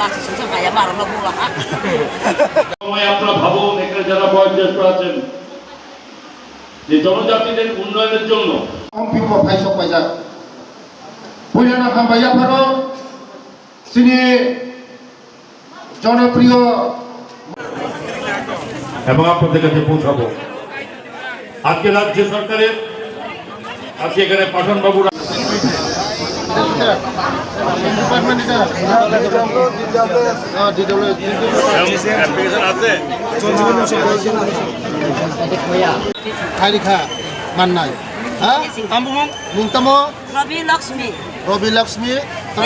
Last শেষে মায়া বারো না বলা সময় আপনারা ভাবুন, এখানে যারা বয়োজ্যেষ্ঠ আছেন যে জনজাতিদের উন্নয়নের জন্য অম্পিক ভাইসক পাইজা বুঝলেন না ভাইয়া ফারো তিনি জনপ্রিয় এবং আপনাদের কাছে পৌঁছাবো। আজকে রাজ্য সরকারের আজকে এখানে পাঠান বাবুরা খাইরিখা মান্নাই হ্যাঁ মুংতামো রবি লক্ষ্মী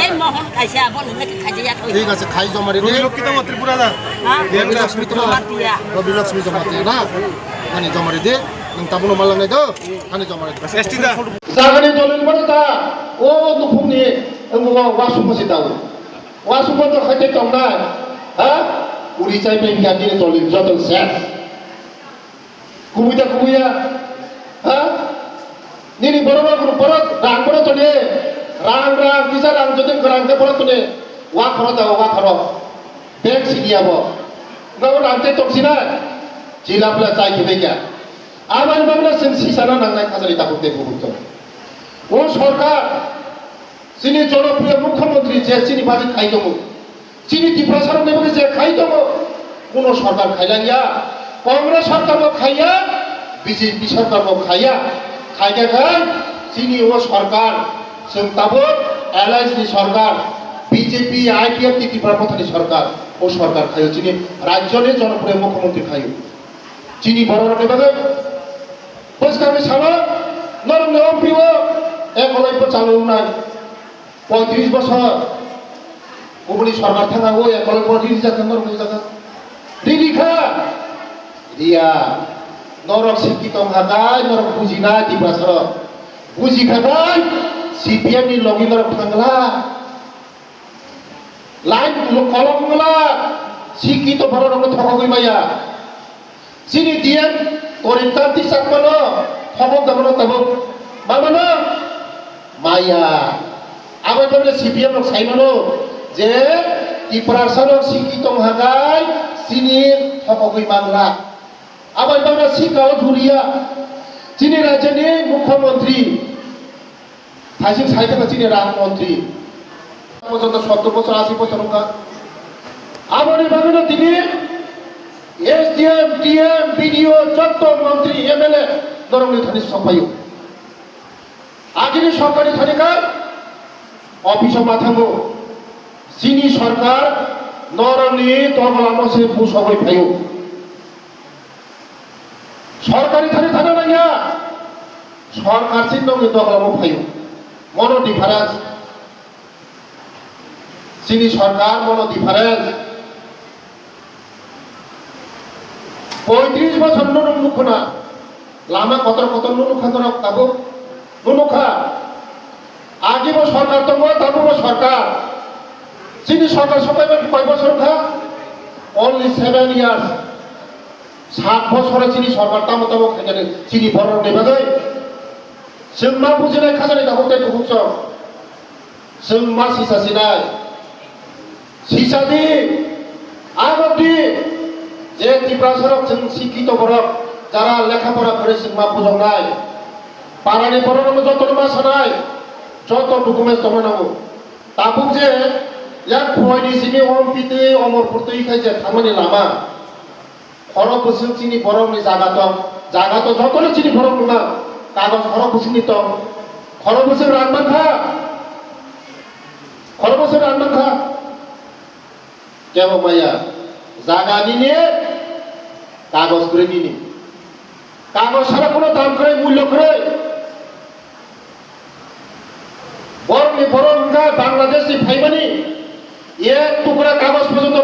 এই মোহন খাইছে বল নাকি খাইছে ঠিক আছে খাই জমারি রে রবি লক্ষ্মী তো রবি লক্ষ্মী জমাতি না খানি জমারি দে মুংতামো মালাঙ্গাই দো খানি জমারি জাগানি দলিল বড়তা ও দুফুংনি ওয়াসুমসি দাও ওয়াসুমস তো খাইতে তংনা হ্যাঁ উড়ি চাই পেন গানি দলিল যত শেষ কুবুয়া হ্যাঁ নিনি বড় বড় রাং বড় তো নে রাং কিসা রাং যদি রাংতে বড় তো নে ওয়া খর দাও ওয়া খর বেগ সিনিয়াবো গাও রাংতে তকসিনা জিলাবলা চাই খেবেগা আবার বাংলা সেন সিসানা নাংনাই খাজারি তাকু দেখো বুঝতো ও সরকার চিনি জনপ্রিয় মুখ্যমন্ত্রী যে চিনি বাজি খাই দমো চিনি টিপ্রাসার নেবে যে খাই দমো কোন সরকার খাইলাঙ্গিয়া কংগ্রেস সরকার খাইয়া বিজেপি সরকার খাইয়া খাইয়া খাই চিনি ও সরকার তাবো এলআইসি সরকার বিজেপি আইপিএফ ত্রিপুরা প্রধানী সরকার ও সরকার খাইও চিনি রাজ্যের জনপ্রিয় মুখ্যমন্ত্রী খাইও চিনি বড় নেবে পরিষ্কার সারা নরম নেওয়া প্রিয় এক অলাইপ চালু নাই 35 বছর কোমলি সরকার থাকা ও এক অলাইপ রিলি জায়গা নরম জায়গা রিলি খা রিয়া নরক শিক্ষিত হাগাই নরক বুঝিনা ত্রিপুরা বুঝি খাগাই সিপিএম নি লগি নরক থাংলা লাইন কলমগুলা শিক্ষিত বড় রকম ঠকগই মাইয়া চিনি দিয়ে তরিতান্তি চাকমানো খবর দাবনো তাবো মামানো মাইয়া আবার বলে সিপিএম লোক সাইমানো যে ত্রিপুরার শিক্ষিত হাগাই চিনি ঠকগই বাংলা আবার বাংলা শিক্ষাও ঝুলিয়া চিনি রাজ্যের মুখ্যমন্ত্রী থাইসিং সাহিত্য চিনি রাজমন্ত্রী পর্যন্ত 70 বছর 80 বছর আবার বাংলা তিনি এসডিএম ডিএম বিডিও যত মন্ত্রী এমএলএ নরমনি থানি সবাইও আগের সরকারি থানিকার অফিস মাথাঙ্গো চিনি সরকার নরমনি তগলামসে সবাই ভাইও সরকারি থানি থানা নাইয়া সরকার চিহ্ন তগলামো ভাইও মনো ডিফারেন্স চিনি সরকার মনো ডিফারেন্স 35 বছর নুনুক মুখনা লামা কত নুনুখা তো তাবো নুনুখা আগেও সরকার তো তাবো সরকার চিনি সরকার সবাই কয় বছর খা অনলি 7 ইয়ার্স 7 বছরে চিনি সরকার তামো তাবো খাইজানে চিনি বড় নেবে जों मा बुजिनाय खाजानि दाखौते बुहुच जों मा सिसासिनाय सिसानि आगति যে ত্রিপুরা जों শিক্ষিত বরক যারা লেখাপড়া করে সিংমা বুঝাই পারানি পড়ানো যত মাসানাই যত ডকুমেন্ট তমানাও তাবুক যে ইয়াক ফয়নি সিনি অমপিতে অমরপুরতেই খাইছে থামানি লামা খরক বসে চিনি বরকনি জায়গা তো যতলে চিনি বরক না কাগজ খরক বসিনি তো খরক বসে রান্না খা কেমন মাইয়া জায়গা নিয়ে কাগজ করে নিনি কাগজ ছাড়া কোনো দাম করে মূল্য করে বরং বাংলাদেশি ভাইমানি এক টুকরা কাগজ পর্যন্ত